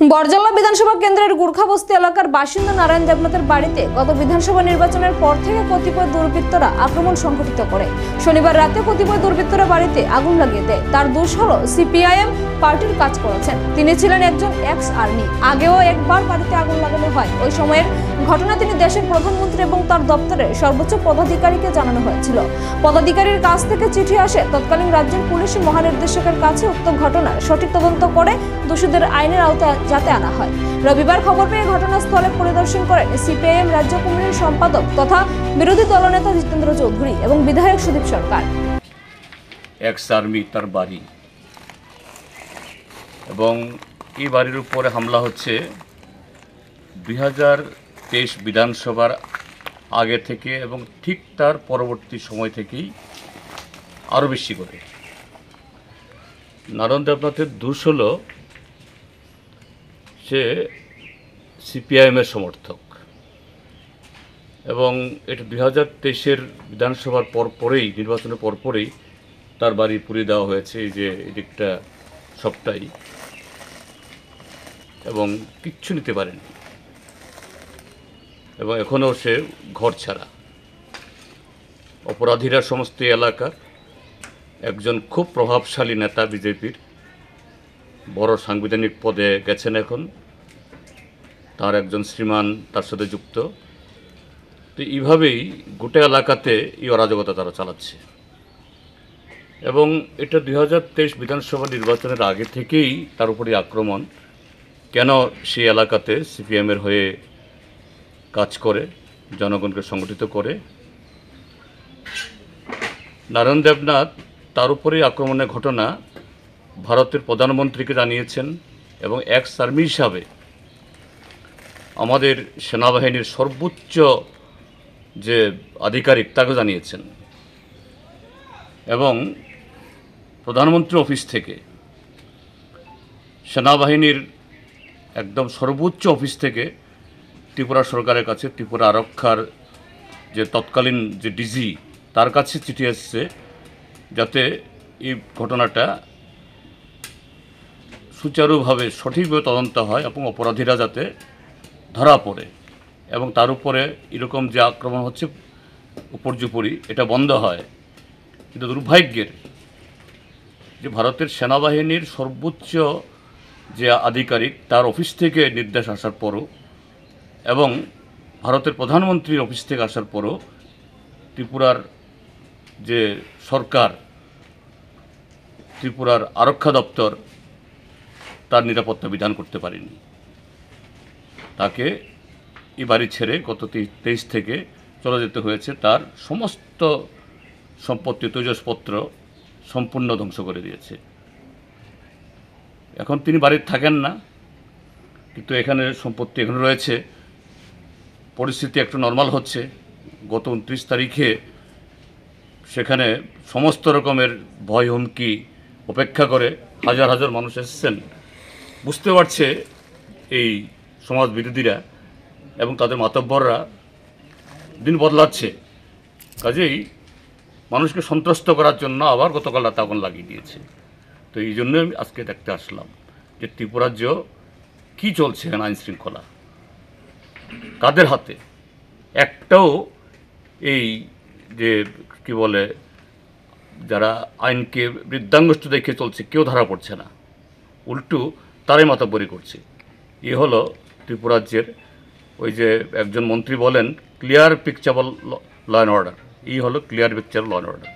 বরজলা বিধানসভা কেন্দ্রের গুর্খাবস্তি এলাকার বাসিন্দা নারায়ণ দেবনাথের বাড়িতে গত বিধানসভা নির্বাচনের পর থেকে কতিপয় দুর্বৃত্তরা আক্রমণ সংঘটিত করে। শনিবার রাতে কতিপয় দুর্বৃত্তরা বাড়িতে আগুন লাগিয়ে দেয়। তার দোষ হলো সিপিআইএম পার্টির কাজ করেছেন। তিনি ছিলেন একজন এক্স আর্মি। আগেও একবার বাড়িতে আগুন লাগানো হয়। ওই সময়ের ঘটনা তিনি দেশের প্রধানমন্ত্রী এবং তার দপ্তরের সর্বোচ্চ পদাধিকারীকে জানানো হয়েছিল। পদাধিকারীর কাছ থেকে চিঠি আসে তৎকালীন রাজ্যের পুলিশ মহানির্দেশকের কাছে উক্ত ঘটনার সঠিক তদন্ত করে দোষীদের আইনের আওতায় যাতে আনা হয়। রবিবার খবর পেয়ে ঘটনাস্থলে পরিদর্শন করেন সিপিআইএম রাজ্য কমিটির সম্পাদক তথা বিরোধী দলনেতা জিতেন্দ্র চৌধুরী এবং বিধায়ক সুদীপ সরকার। এক্স আর্মি তার বাড়ি এবং এই বাড়ির উপরে হামলা হচ্ছে 2023 বিধানসভার আগে থেকে এবং ঠিক তার পরবর্তী সময় থেকেই আরও বেশি করে। নারায়ণ দেবনাথের দোষ হলো সে সিপিআইএমের সমর্থক এবং এটা 2023 বিধানসভার পরেই নির্বাচনের পরেই তার বাড়ি পুড়িয়ে দেওয়া হয়েছে। এই যে এদিকটা সবটাই, এবং কিচ্ছু নিতে পারেনি এবং এখনও সে ঘর ছাড়া। অপরাধীরা সমস্ত এলাকার একজন খুব প্রভাবশালী নেতা, বিজেপির বড় সাংবিধানিক পদে গেছেন এখন, তার একজন শ্রীমান তার সাথে যুক্ত। তো এইভাবেই গোটা এলাকাতে এই অরাজকতা তারা চালাচ্ছে এবং এটা 2023 বিধানসভা নির্বাচনের আগে থেকেই তার উপরে আক্রমণ। কেন সেই এলাকাতে সিপিএমের হয়ে কাজ করে, জনগণকে সংগঠিত করে। নারায়ণ দেবনাথ তার উপরেই আক্রমণের ঘটনা ভারতের প্রধানমন্ত্রীকে জানিয়েছেন এবং এক্স আর্মি হিসাবে আমাদের সেনাবাহিনীর সর্বোচ্চ যে আধিকারিক তাকে জানিয়েছেন এবং প্রধানমন্ত্রী অফিস থেকে, সেনাবাহিনীর একদম সর্বোচ্চ অফিস থেকে ত্রিপুরা সরকারের কাছে, ত্রিপুরা আরক্ষার যে তৎকালীন যে ডিজি তার কাছে চিঠি এসছে যাতে এই ঘটনাটা সুচারুভাবে সঠিকভাবে তদন্ত হয় এবং অপরাধীরা যাতে ধরা পড়ে এবং তার উপরে এরকম যে আক্রমণ হচ্ছে উপর্যুপরি এটা বন্ধ হয়। কিন্তু দুর্ভাগ্যের যে ভারতের সেনাবাহিনীর সর্বোচ্চ যে আধিকারিক তার অফিস থেকে নির্দেশ আসার পরও এবং ভারতের প্রধানমন্ত্রীর অফিস থেকে আসার পরও ত্রিপুরার যে সরকার, ত্রিপুরার আরক্ষা দপ্তর তার নিরাপত্তা বিধান করতে পারেনি। তাকে এই বাড়ি ছেড়ে গত 23 থেকে চলে যেতে হয়েছে। তার সমস্ত সম্পত্তি, তেজসপত্র সম্পূর্ণ ধ্বংস করে দিয়েছে। এখন তিনি বাড়িতে থাকেন না, কিন্তু এখানে সম্পত্তি এখানে রয়েছে। পরিস্থিতি একটু নর্মাল হচ্ছে। গত 29 তারিখে সেখানে সমস্ত রকমের ভয় হুমকি উপেক্ষা করে হাজার হাজার মানুষ এসেছেন। বুঝতে পারছে এই সমাজ বিরোধীরা এবং তাদের মাতব্বররা দিন বদলাচ্ছে, কাজেই মানুষকে সন্ত্রস্ত করার জন্য আবার গতকাল রাতে আগুন লাগিয়ে দিয়েছে। তো এই জন্যই আমি আজকে দেখতে আসলাম যে ত্রিপুরাজ্য কী চলছে এখানে, আইন শৃঙ্খলা কাদের হাতে। একটাও এই যে কি বলে যারা আইনকে বৃদ্ধাঙ্গুষ্ঠ দেখে চলছে কেউ ধরা পড়ছে না, উল্টো তারাই মাতব্বরি করছে। এ হলো ত্রিপুরাজ্যের, ওই যে একজন মন্ত্রী বলেন clear picture law and order, এই হলো clear picture law and order.